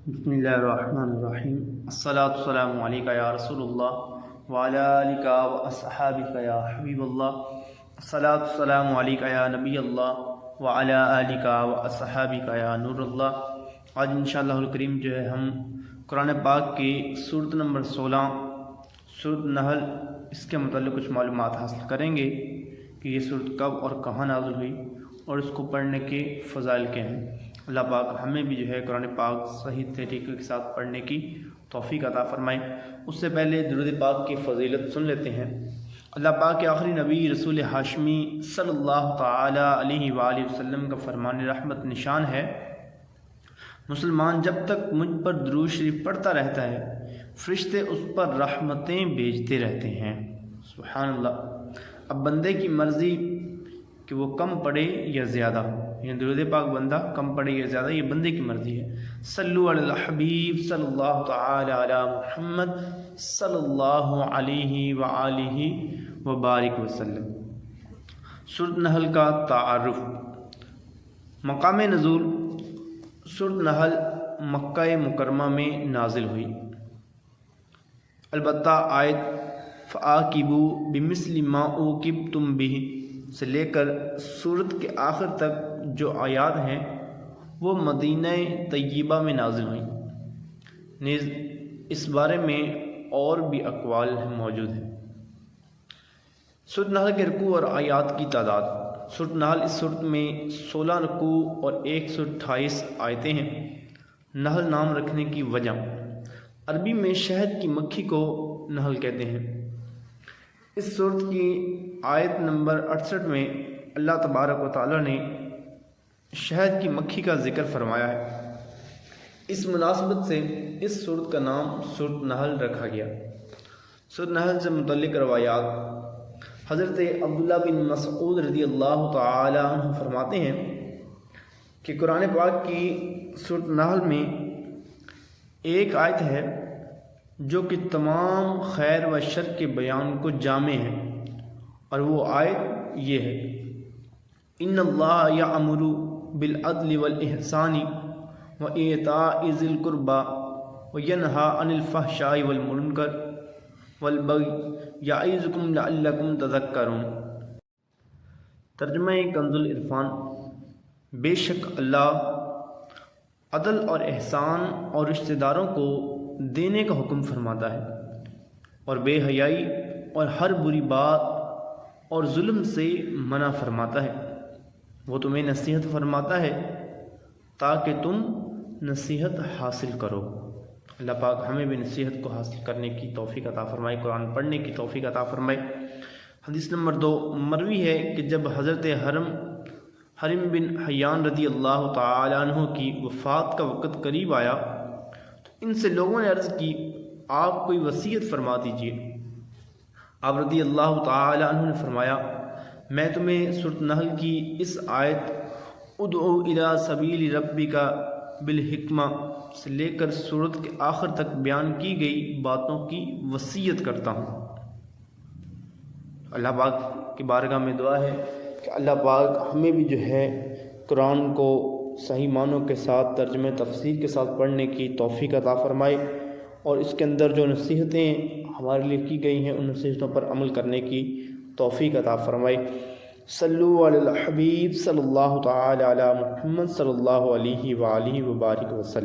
بسم اللہ الرحمن الرحیم الصلاۃ والسلام علیکہ یا رسول اللہ وعلی آلکہ و اصحابکہ یا حبیب اللہ الصلاۃ والسلام علیکہ یا نبی اللہ وعلی آلکہ و اصحابکہ یا نور اللہ۔ آج انشاءاللہ الکریم جو ہے ہم قرآن پاک کی سورت نمبر 16 سورت نحل اس کے متعلق کچھ معلومات حاصل کریں گے کہ یہ سورت کب اور کہاں نازل ہوئی اور اس کو پڑھنے کے فضائل کیا ہیں۔ اللہ پاک ہمیں بھی جو ہے قرآن پاک صحیح طریقے کے ساتھ پڑھنے کی توفیق عطا فرمائے۔ اس سے پہلے درود پاک کی فضیلت سن لیتے ہیں۔ اللہ پاک کے آخری نبی رسول ہاشمی صلی اللہ تعالی علیہ وآلہ وسلم کا فرمان رحمت نشان ہے، مسلمان جب تک مجھ پر درود شریف پڑھتا رہتا ہے فرشتے اس پر رحمتیں بھیجتے رہتے ہیں۔ سبحان اللہ۔ اب بندے کی مرضی کہ وہ کم پڑھے یا زیادہ، یعنی درود پاک بندہ کم پڑھے یا زیادہ، یہ بندے کی مرضی ہے۔ صلو علی الحبیب صلی اللہ تعالی علی محمد صلی اللہ علیہ وآلہ وبارک وسلم۔ سورۃ نحل کا تعارف۔ مقام نزول، سورۃ نحل مکہ مکرمہ میں نازل ہوئی، البتہ آیت فَعَاقِبُوا بِمِثْلِ مَا عُوقِبْتُم بِهِ سے لے کر سورت کے آخر تک جو آیات ہیں وہ مدینہ طیبہ میں نازل ہوئیں۔ نیز اس بارے میں اور بھی اقوال موجود ہیں۔ سورۃ نحل کے رکوع اور آیات کی تعداد۔ سورۃ نحل اس سورت میں 16 رکوع اور 128 آیتیں ہیں۔ نحل نام رکھنے کی وجہ، عربی میں شہد کی مکھی کو نحل کہتے ہیں۔ اس سورت کی آیت نمبر 68 میں اللہ تبارک و تعالی نے شہد کی مکھی کا ذکر فرمایا ہے۔ اس مناسبت سے اس سورت کا نام سورت نحل رکھا گیا۔ سورت نحل سے متعلق روایات۔ حضرت عبداللہ بن مسعود رضی اللہ تعالی عنہ فرماتے ہیں کہ قرآن پاک کی سورت نحل میں ایک آیت ہے جو کہ تمام خیر و شر کے بیان کو جامع ہے، اور وہ آیت یہ ہے: ان اللہ یأمر بالعدل والإحسان وإیتاء ذی القربى وینہی عن الفحشاء والمنکر والبغی یعظکم لعلکم تذکرون۔ ترجمہ کنز العرفان۔ بے شک اللہ عدل اور احسان اور رشتہ داروں کو دینے کا حکم فرماتا ہے، اور بے حیائی اور ہر بری بات اور ظلم سے منع فرماتا ہے۔ وہ تمہیں نصیحت فرماتا ہے تاکہ تم نصیحت حاصل کرو۔ اللہ پاک ہمیں بھی نصیحت کو حاصل کرنے کی توفیق عطا فرمائے، قرآن پڑھنے کی توفیق عطا فرمائے۔ حدیث نمبر 2، مروی ہے کہ جب حضرت حرم بن حیان رضی اللہ تعالی عنہ کی وفات کا وقت قریب آیا تو ان سے لوگوں نے عرض کی آپ کوئی وصیت فرما دیجیے۔ آپ رضی اللہ تعالی عنہ نے فرمایا میں تمہیں سورۃ نحل کی اس آیت ادعو الی سبیل ربک بالحکمہ سے لے کر سورت کے آخر تک بیان کی گئی باتوں کی وصیت کرتا ہوں۔ اللہ پاک کی بارگاہ میں دعا ہے کہ اللہ پاک ہمیں بھی جو ہے قرآن کو صحیح معنوں کے ساتھ ترجمہ تفسیر کے ساتھ پڑھنے کی توفیق عطا فرمائے، اور اس کے اندر جو نصیحتیں ہمارے لیے کی گئی ہیں ان نصیحتوں پر عمل کرنے کی توفیق عطا فرمائے۔ صلو علی الحبیب صلی اللہ تعالی علی محمد صلی اللہ علیہ وآلہ وبارک وسلم۔